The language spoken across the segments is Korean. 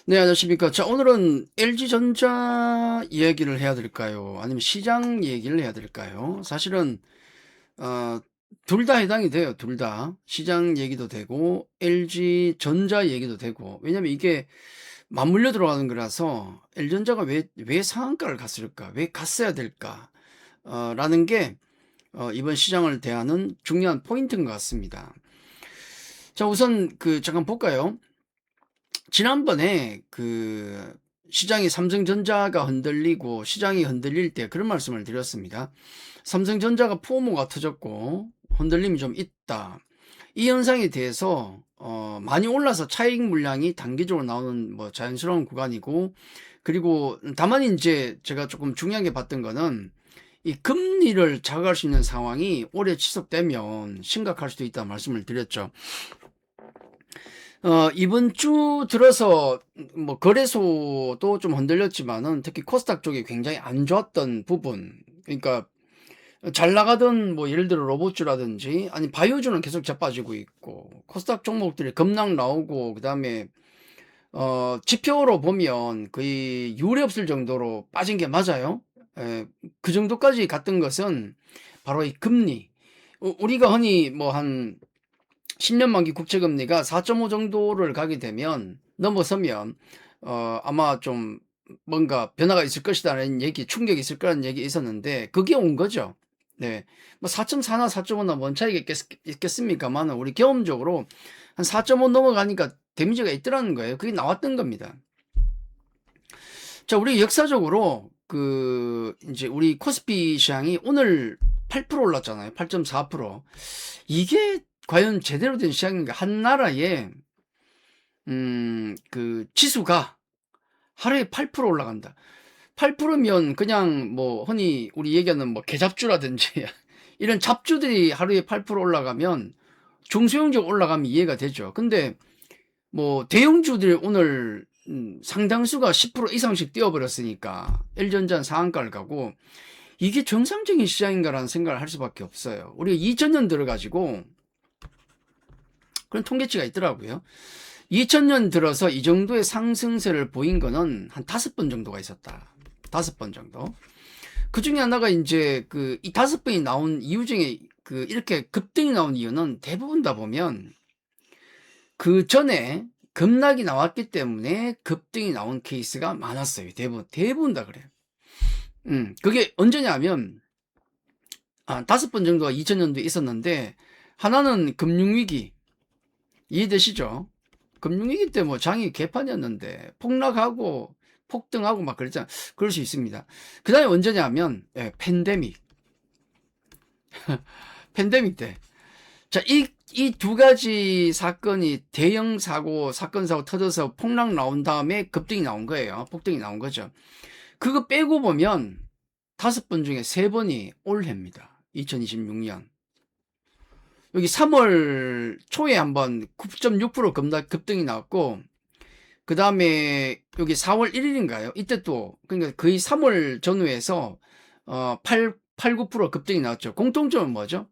네, 안녕하십니까. 자, 오늘은 LG전자 이야기를 해야 될까요? 아니면 시장 얘기를 해야 될까요? 사실은, 어, 둘 다 해당이 돼요. 둘 다. 시장 얘기도 되고, LG전자 얘기도 되고. 왜냐면 이게 맞물려 들어가는 거라서, LG전자가 왜 상한가를 갔을까? 왜 갔어야 될까? 라는 게, 이번 시장을 대하는 중요한 포인트인 것 같습니다. 자, 우선 잠깐 볼까요? 지난번에 시장이 삼성전자가 흔들리고 시장이 흔들릴 때 그런 말씀을 드렸습니다. 삼성전자가 포모가 터졌고 흔들림이 좀 있다. 이 현상에 대해서 많이 올라서 차익 물량이 단기적으로 나오는 뭐 자연스러운 구간이고, 그리고 다만 이제 제가 조금 중요하게 봤던 거는 이 금리를 자극할 수 있는 상황이 오래 지속되면 심각할 수도 있다 말씀을 드렸죠. 이번 주 들어서 뭐 거래소도 좀 흔들렸지만은 특히 코스닥 쪽이 굉장히 안 좋았던 부분, 그러니까 잘 나가던 뭐 예를 들어 로봇주라든지 아니 바이오주는 계속 자빠지고 있고, 코스닥 종목들이 급락 나오고, 그다음에 지표로 보면 거의 유례 없을 정도로 빠진 게 맞아요. 그 정도까지 갔던 것은 바로 이 금리. 우리가 흔히 뭐 한 10년 만기 국채금리가 4.5 정도를 가게 되면, 넘어서면 아마 좀 뭔가 변화가 있을 것이다라는 얘기, 충격이 있을 거라는 얘기 있었는데 그게 온 거죠. 네, 뭐 4.4나 4.5나 뭔 차이가 있겠습니까만 우리 경험적으로 한 4.5 넘어가니까 데미지가 있더라는 거예요. 그게 나왔던 겁니다. 자, 우리 역사적으로 이제 우리 코스피 시장이 오늘 8% 올랐잖아요. 8.4%. 이게 과연 제대로 된 시장인가? 한 나라의 지수가 하루에 8% 올라간다. 8%면 그냥 뭐 흔히 우리 얘기하는 뭐 개잡주라든지 이런 잡주들이 하루에 8% 올라가면, 중소형주 올라가면 이해가 되죠. 근데 뭐 대형주들이 오늘 상당수가 10% 이상씩 뛰어버렸으니까 LG전자는 상한가를 가고, 이게 정상적인 시장인가라는 생각을 할 수밖에 없어요. 우리가 2000년 들어가지고 그런 통계치가 있더라고요. 2000년 들어서 이 정도의 상승세를 보인 거는 한 5번 정도가 있었다. 5번 정도. 그 중에 하나가 이제 이 5번이 나온 이유 중에 이렇게 급등이 나온 이유는 대부분 다 보면 그 전에 급락이 나왔기 때문에 급등이 나온 케이스가 많았어요. 대부분 다 그래요. 그게 언제냐면, 5번 정도가 2000년도에 있었는데, 하나는 금융위기, 이해되시죠? 금융위기 때 뭐 장이 개판이었는데 폭락하고 폭등하고 막 그랬잖아요. 그럴 수 있습니다. 그 다음에 언제냐면, 팬데믹. 팬데믹 때. 자, 이 두 가지 사건이 대형 사건 사고 터져서 폭락 나온 다음에 급등이 나온 거예요. 폭등이 나온 거죠. 그거 빼고 보면 5번 중에 3번이 올해입니다. 2026년. 여기 3월 초에 한번 9.6% 급등이 나왔고, 그 다음에 여기 4월 1일인가요? 이때 또, 그러니까 거의 3월 전후에서 9% 급등이 나왔죠. 공통점은 뭐죠?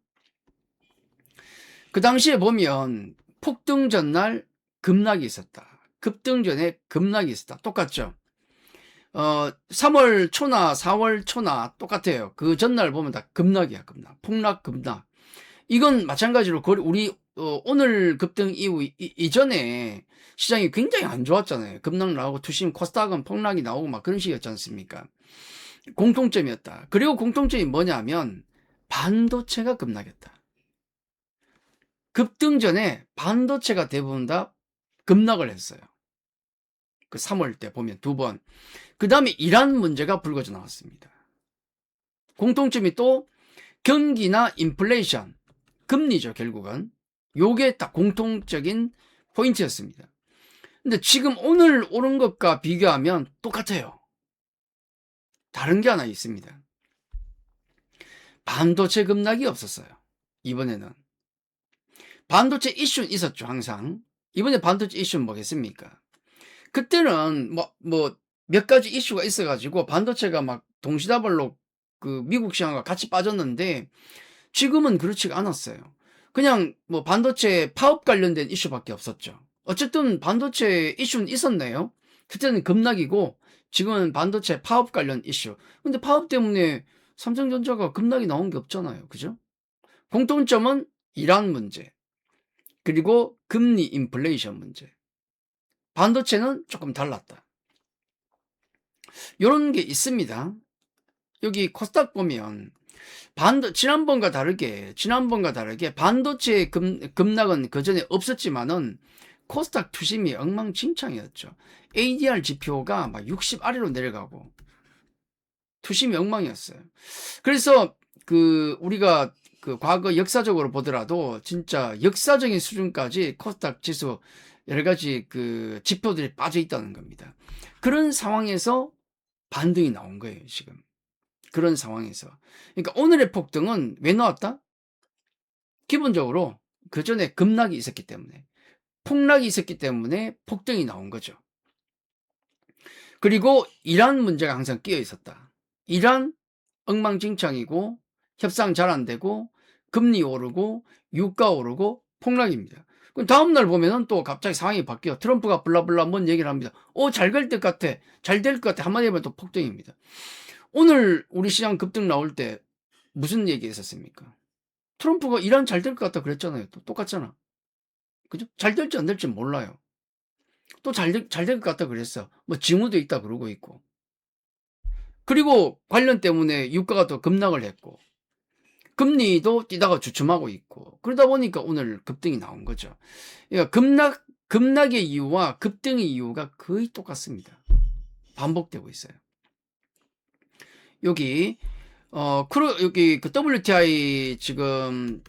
그 당시에 보면 폭등 전날 급락이 있었다. 급등 전에 급락이 있었다. 똑같죠? 3월 초나 4월 초나 똑같아요. 그 전날 보면 다 급락이야, 급락. 폭락, 급락. 이건 마찬가지로 우리 오늘 급등 이후 이전에 시장이 굉장히 안 좋았잖아요. 급락 나오고 투심 코스닥은 폭락이 나오고 막 그런 식이었지 않습니까? 공통점이었다. 그리고 공통점이 뭐냐면 반도체가 급락했다. 급등 전에 반도체가 대부분 다 급락을 했어요. 그 3월 때 보면 2번. 그 다음에 이란 문제가 불거져 나왔습니다. 공통점이 또 경기나 인플레이션, 금리죠, 결국은. 요게 딱 공통적인 포인트였습니다. 근데 지금 오늘 오른 것과 비교하면 똑같아요. 다른 게 하나 있습니다. 반도체 급락이 없었어요. 이번에는. 반도체 이슈는 있었죠, 항상. 이번에 반도체 이슈는 뭐겠습니까? 그때는 몇 가지 이슈가 있어가지고 반도체가 막 동시다발로 미국 시장과 같이 빠졌는데, 지금은 그렇지가 않았어요. 그냥 반도체 파업 관련된 이슈밖에 없었죠. 어쨌든 반도체 이슈는 있었네요. 그때는 급락이고 지금은 반도체 파업 관련 이슈. 근데 파업 때문에 삼성전자가 급락이 나온 게 없잖아요. 그죠? 공통점은 이란 문제, 그리고 금리 인플레이션 문제. 반도체는 조금 달랐다. 이런 게 있습니다. 여기 코스닥 보면 지난번과 다르게 반도체 급락은 그전에 없었지만은 코스닥 투심이 엉망진창이었죠. ADR 지표가 막 60 아래로 내려가고 투심이 엉망이었어요. 그래서 우리가 과거 역사적으로 보더라도 진짜 역사적인 수준까지 코스닥 지수 여러 가지 지표들이 빠져 있다는 겁니다. 그런 상황에서 반등이 나온 거예요, 지금. 그런 상황에서. 그러니까 오늘의 폭등은 왜 나왔다? 기본적으로 그 전에 급락이 있었기 때문에, 폭락이 있었기 때문에 폭등이 나온 거죠. 그리고 이란 문제가 항상 끼어 있었다. 이란 엉망진창이고 협상 잘 안 되고 금리 오르고 유가 오르고 폭락입니다. 그럼 다음날 보면은 또 갑자기 상황이 바뀌어. 트럼프가 블라블라 뭔 얘기를 합니다. 잘 될 것 같아. 잘 될 것 같아. 한마디 하면 또 폭등입니다. 오늘 우리 시장 급등 나올 때 무슨 얘기 했었습니까? 트럼프가 이란 잘 될 것 같다 그랬잖아요. 또 똑같잖아. 그죠? 잘 될지 안 될지 몰라요. 또 잘 될 것 같다 그랬어. 뭐 징후도 있다 그러고 있고. 그리고 관련 때문에 유가가 또 급락을 했고 금리도 뛰다가 주춤하고 있고 그러다 보니까 오늘 급등이 나온 거죠. 그러니까 급락의 이유와 급등의 이유가 거의 똑같습니다. 반복되고 있어요. 여기 여기 WTI 지금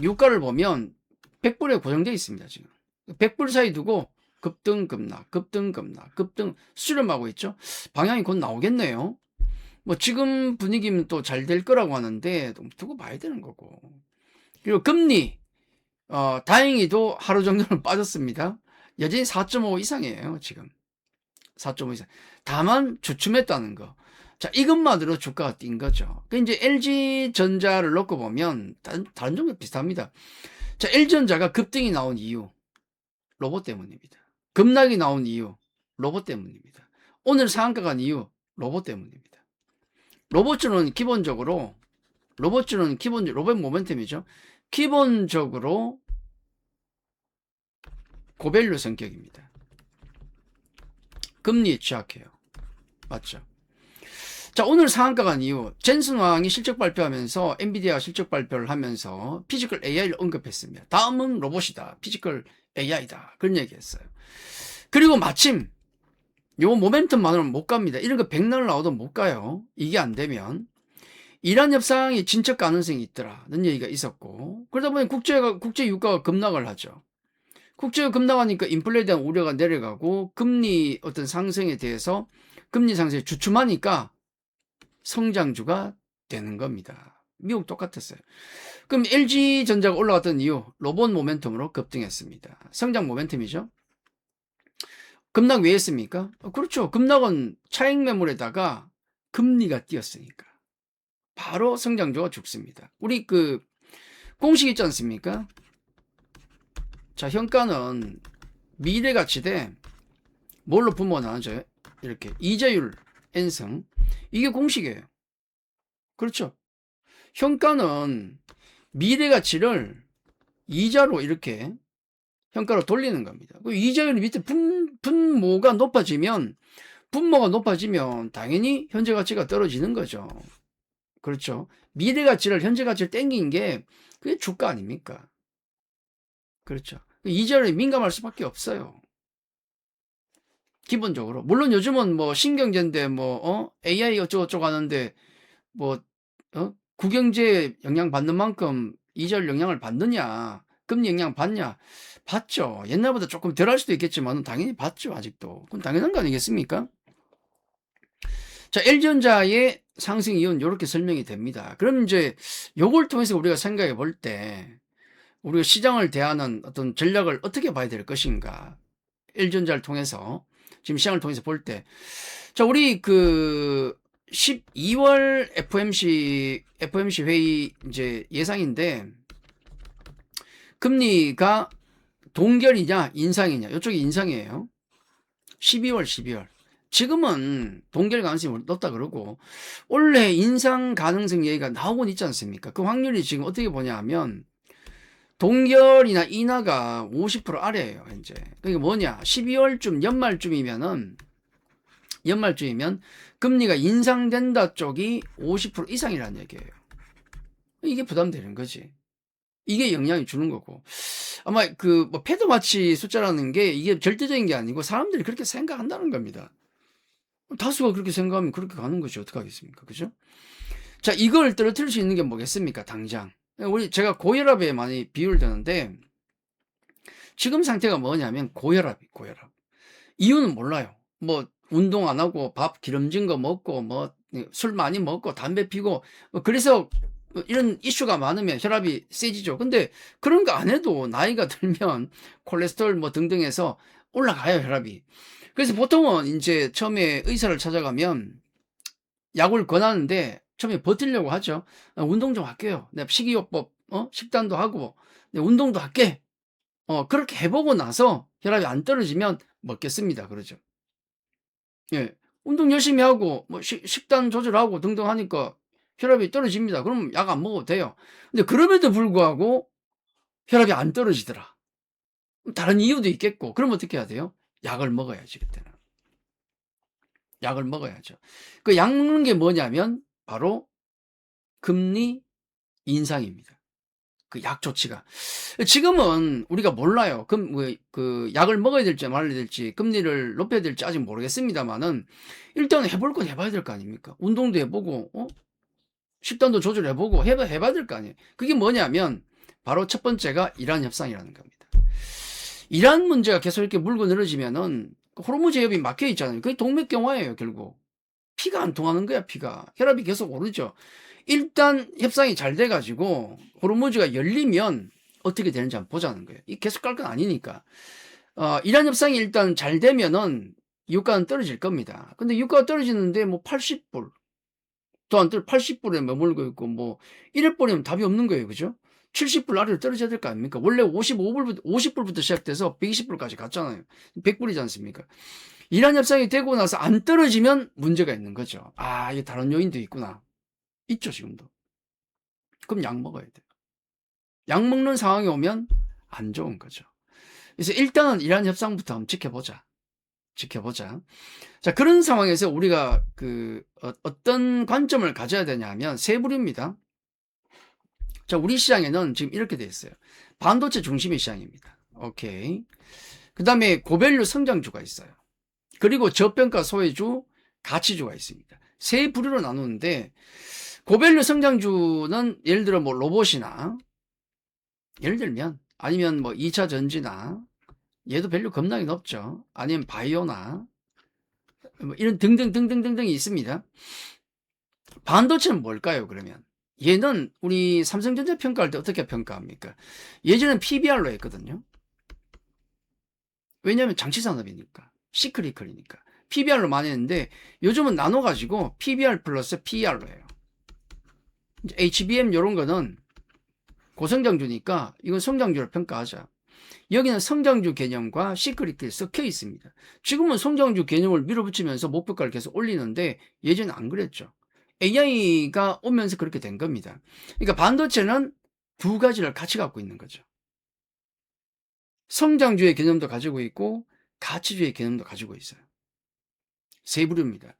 유가를 보면 100불에 고정되어 있습니다. 지금 100불 사이 두고 급등 급락 수렴하고 있죠. 방향이 곧 나오겠네요. 뭐 지금 분위기면 또 잘 될 거라고 하는데 두고 봐야 되는 거고. 그리고 금리 다행히도 하루 정도는 빠졌습니다. 여전히 4.5 이상이에요. 지금 4.5 이상. 다만 주춤했다는 거. 자, 이것만으로 주가가 뛴 거죠. 그 이제 LG전자를 놓고 보면 다른 종목 비슷합니다. 자, LG전자가 급등이 나온 이유 로봇 때문입니다. 급락이 나온 이유 로봇 때문입니다. 오늘 상한가 간 이유 로봇 때문입니다. 로봇주는 기본적으로 로봇 모멘텀이죠. 기본적으로 고밸류 성격입니다. 금리에 취약해요. 맞죠? 자, 오늘 상한가 간 이유 젠슨왕이 실적 발표하면서 엔비디아 실적 발표를 하면서 피지컬 AI를 언급했습니다. 다음은 로봇이다. 피지컬 AI다. 그런 얘기했어요. 그리고 마침 요 모멘텀만으로는 못 갑니다. 이런 거 백날 나와도 못 가요. 이게 안 되면. 이란 협상이 진척 가능성이 있더라는 얘기가 있었고 그러다 보니 국제 유가가 급락을 하죠. 국제가 급락하니까 인플레에 대한 우려가 내려가고 금리 어떤 상승에 대해서 금리 상승이 주춤하니까 성장주가 되는 겁니다. 미국 똑같았어요. 그럼 LG전자가 올라갔던 이유 로봇 모멘텀으로 급등했습니다. 성장 모멘텀이죠. 급락 왜 했습니까? 그렇죠. 급락은 차익 매물에다가 금리가 뛰었으니까 바로 성장주가 죽습니다. 우리 공식 있지 않습니까? 자, 현가는 미래가치 대 뭘로 분모가 나눠져요? 이렇게 이자율 N승. 이게 공식이에요. 그렇죠. 현가는 미래가치를 이자로 이렇게 현가로 돌리는 겁니다. 이자율이 밑에 분모가 높아지면 당연히 현재 가치가 떨어지는 거죠. 그렇죠. 미래 가치를 현재 가치를 땡긴 게 그게 주가 아닙니까? 그렇죠. 이자율에 민감할 수밖에 없어요. 기본적으로. 물론 요즘은 뭐 신경제인데 AI 어쩌고저쩌고 하는데 국영제 영향 받는 만큼 이자율 영향을 받느냐, 금리 영향 받냐? 받죠. 옛날보다 조금 덜 할 수도 있겠지만 당연히 받죠. 아직도. 그건 당연한 거 아니겠습니까? 자, LG전자의 상승 이유는 이렇게 설명이 됩니다. 그럼 이제 요걸 통해서 우리가 생각해 볼 때 우리가 시장을 대하는 어떤 전략을 어떻게 봐야 될 것인가? LG전자를 통해서 지금 시장을 통해서 볼 때 자, 우리 12월 FOMC 회의 이제 예상인데 금리가 동결이냐 인상이냐 이쪽이 인상이에요. 12월. 지금은 동결 가능성이 높다 그러고 원래 인상 가능성 얘기가 나오곤 있지 않습니까? 그 확률이 지금 어떻게 보냐 하면 동결이나 인하가 50% 아래예요, 현재. 그게 뭐냐? 12월쯤 연말쯤이면 금리가 인상된다 쪽이 50% 이상이라는 얘기예요. 이게 부담되는 거지. 이게 영향이 주는 거고. 아마 그 뭐 패드와치 숫자라는 게 이게 절대적인 게 아니고 사람들이 그렇게 생각한다는 겁니다. 다수가 그렇게 생각하면 그렇게 가는 것이 어떡하겠습니까? 그죠? 자, 이걸 떨어뜨릴 수 있는 게 뭐겠습니까? 당장. 제가 고혈압에 많이 비유를 드는데, 지금 상태가 뭐냐면 고혈압. 이유는 몰라요. 뭐, 운동 안 하고 밥 기름진 거 먹고, 뭐, 술 많이 먹고, 담배 피고, 그래서 이런 이슈가 많으면 혈압이 세지죠. 근데 그런 거 안 해도 나이가 들면 콜레스테롤 뭐 등등 해서 올라가요, 혈압이. 그래서 보통은 이제 처음에 의사를 찾아가면 약을 권하는데 처음에 버티려고 하죠. 운동 좀 할게요. 내가 식이요법, 식단도 하고, 운동도 할게. 그렇게 해보고 나서 혈압이 안 떨어지면 먹겠습니다. 그러죠. 예. 운동 열심히 하고, 뭐, 식단 조절하고 등등 하니까 혈압이 떨어집니다. 그럼 약 안 먹어도 돼요. 근데 그럼에도 불구하고 혈압이 안 떨어지더라. 다른 이유도 있겠고, 그럼 어떻게 해야 돼요? 약을 먹어야지, 그때는. 약을 먹어야죠. 그 약 먹는 게 뭐냐면, 바로 금리 인상입니다. 그 약 조치가. 지금은 우리가 몰라요. 그 약을 먹어야 될지 말아야 될지, 금리를 높여야 될지 아직 모르겠습니다만은, 일단 해볼 건 해봐야 될 거 아닙니까? 운동도 해보고, 식단도 조절해보고 해봐야 될 거 아니에요. 그게 뭐냐면, 바로 첫 번째가 이란 협상이라는 겁니다. 이란 문제가 계속 이렇게 물고 늘어지면은, 호르무 제협이 막혀 있잖아요. 그게 동맥경화예요, 결국. 피가 안 통하는 거야, 피가. 혈압이 계속 오르죠. 일단 협상이 잘 돼가지고 호르무즈가 열리면 어떻게 되는지 한번 보자는 거예요. 이 계속 갈 건 아니니까. 이란 협상이 일단 잘 되면은 유가는 떨어질 겁니다. 근데 유가가 떨어지는데 뭐 80불 또 안 떨어 80불에 머물고 있고 뭐 이럴 뻔하면 답이 없는 거예요, 그죠? 70불 아래로 떨어져야 될 거 아닙니까? 원래 50불부터 시작돼서 120불까지 갔잖아요. 100불이지 않습니까? 이란 협상이 되고 나서 안 떨어지면 문제가 있는 거죠. 이게 다른 요인도 있구나. 있죠, 지금도. 그럼 약 먹어야 돼요. 약 먹는 상황이 오면 안 좋은 거죠. 그래서 일단은 이란 협상부터 한번 지켜보자. 자, 그런 상황에서 우리가 어떤 관점을 가져야 되냐 하면 세 부류입니다. 자, 우리 시장에는 지금 이렇게 돼 있어요. 반도체 중심의 시장입니다. 오케이. 그 다음에 고밸류 성장주가 있어요. 그리고 저평가 소외주, 가치주가 있습니다. 세 부류로 나누는데, 고밸류 성장주는 예를 들어 뭐 로봇이나, 예를 들면, 아니면 뭐 2차 전지나, 얘도 밸류 겁나게 높죠. 아니면 바이오나, 뭐 이런 등등등등등등이 있습니다. 반도체는 뭘까요, 그러면? 얘는 우리 삼성전자 평가할 때 어떻게 평가합니까? 예전엔 PBR로 했거든요. 왜냐하면 장치산업이니까, 시크리컬이니까. PBR로 많이 했는데, 요즘은 나눠가지고 PBR 플러스 PER로 해요. HBM 이런 거는 고성장주니까 이건 성장주를 평가하자. 여기는 성장주 개념과 시크릿이 섞여 있습니다. 지금은 성장주 개념을 밀어붙이면서 목표가를 계속 올리는데 예전에 안 그랬죠. AI가 오면서 그렇게 된 겁니다. 그러니까 반도체는 두 가지를 같이 갖고 있는 거죠. 성장주의 개념도 가지고 있고 가치주의 개념도 가지고 있어요. 세 부류입니다.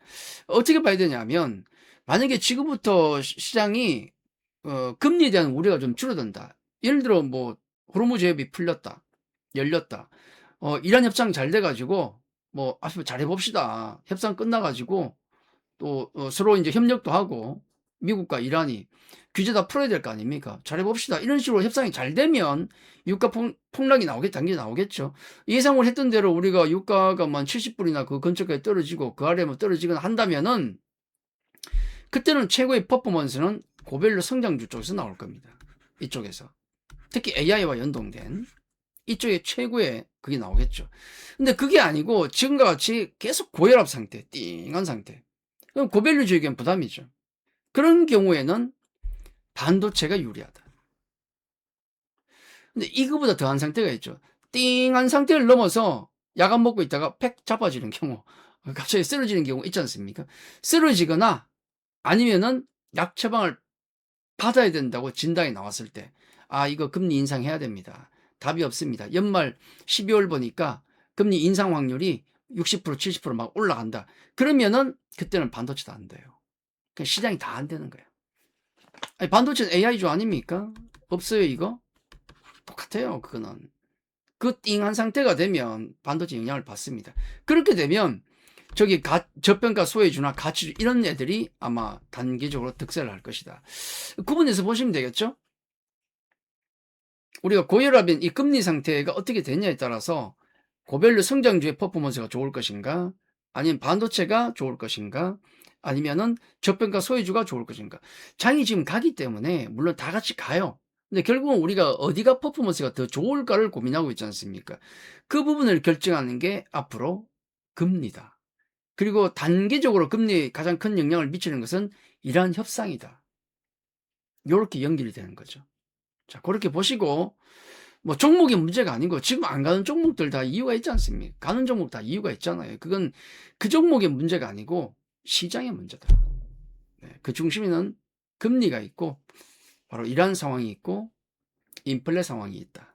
어떻게 봐야 되냐면 만약에 지금부터 시장이 금리에 대한 우려가 좀 줄어든다. 예를 들어 뭐 호르무 제협이 풀렸다. 열렸다. 이란 협상 잘 돼가지고 뭐 앞으로 잘 해봅시다. 협상 끝나가지고 또 서로 이제 협력도 하고 미국과 이란이 규제 다 풀어야 될 거 아닙니까? 잘 해봅시다. 이런 식으로 협상이 잘 되면 유가 폭락이 당연히 나오겠죠. 예상을 했던 대로 우리가 유가가 만 70불이나 그 근처까지 떨어지고 그 아래 뭐 떨어지거나 한다면은 그때는 최고의 퍼포먼스는 고밸류 성장주 쪽에서 나올 겁니다. 이쪽에서. 특히 AI와 연동된 이쪽에 최고의 그게 나오겠죠. 근데 그게 아니고 지금과 같이 계속 고혈압 상태, 띵한 상태. 그럼 고밸류주의견 부담이죠. 그런 경우에는 반도체가 유리하다. 근데 이거보다 더한 상태가 있죠. 띵한 상태를 넘어서 약 안 먹고 있다가 팩 자빠지는 경우, 갑자기 쓰러지는 경우 있지 않습니까? 쓰러지거나 아니면은 약 처방을 받아야 된다고 진단이 나왔을 때, 아, 이거 금리 인상해야 됩니다. 답이 없습니다. 연말 12월 보니까 금리 인상 확률이 60%, 70%막 올라간다. 그러면은 그때는 반도체도 안 돼요. 그냥 시장이 다 안 되는 거예요. 아니, 반도체는 AI조 아닙니까? 없어요, 이거? 똑같아요, 그거는. 그 띵한 상태가 되면 반도체 영향을 받습니다. 그렇게 되면 저기 저평가 소외주나 가치주 이런 애들이 아마 단기적으로 득세를 할 것이다. 구분해서 보시면 되겠죠? 우리가 고혈압인 이 금리 상태가 어떻게 되냐에 따라서 고별로 성장주의 퍼포먼스가 좋을 것인가, 아니면 반도체가 좋을 것인가, 아니면은 저평가 소외주가 좋을 것인가. 장이 지금 가기 때문에 물론 다 같이 가요. 근데 결국은 우리가 어디가 퍼포먼스가 더 좋을까를 고민하고 있지 않습니까? 그 부분을 결정하는 게 앞으로 금리다. 그리고 단기적으로 금리에 가장 큰 영향을 미치는 것은 이러한 협상이다. 요렇게 연결이 되는 거죠. 자, 그렇게 보시고, 뭐 종목이 문제가 아니고 지금 안 가는 종목들 다 이유가 있지 않습니까? 가는 종목 다 이유가 있잖아요. 그건 그 종목의 문제가 아니고 시장의 문제다. 네, 그 중심에는 금리가 있고 바로 이러한 상황이 있고 인플레 상황이 있다.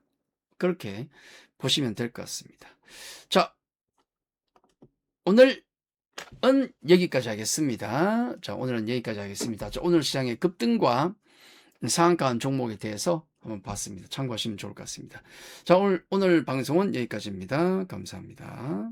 그렇게 보시면 될 것 같습니다. 자, 오늘은 여기까지 하겠습니다. 자, 오늘은 여기까지 하겠습니다. 자, 오늘 시장의 급등과 상한가한 종목에 대해서 한번 봤습니다. 참고하시면 좋을 것 같습니다. 자, 오늘 방송은 여기까지입니다. 감사합니다.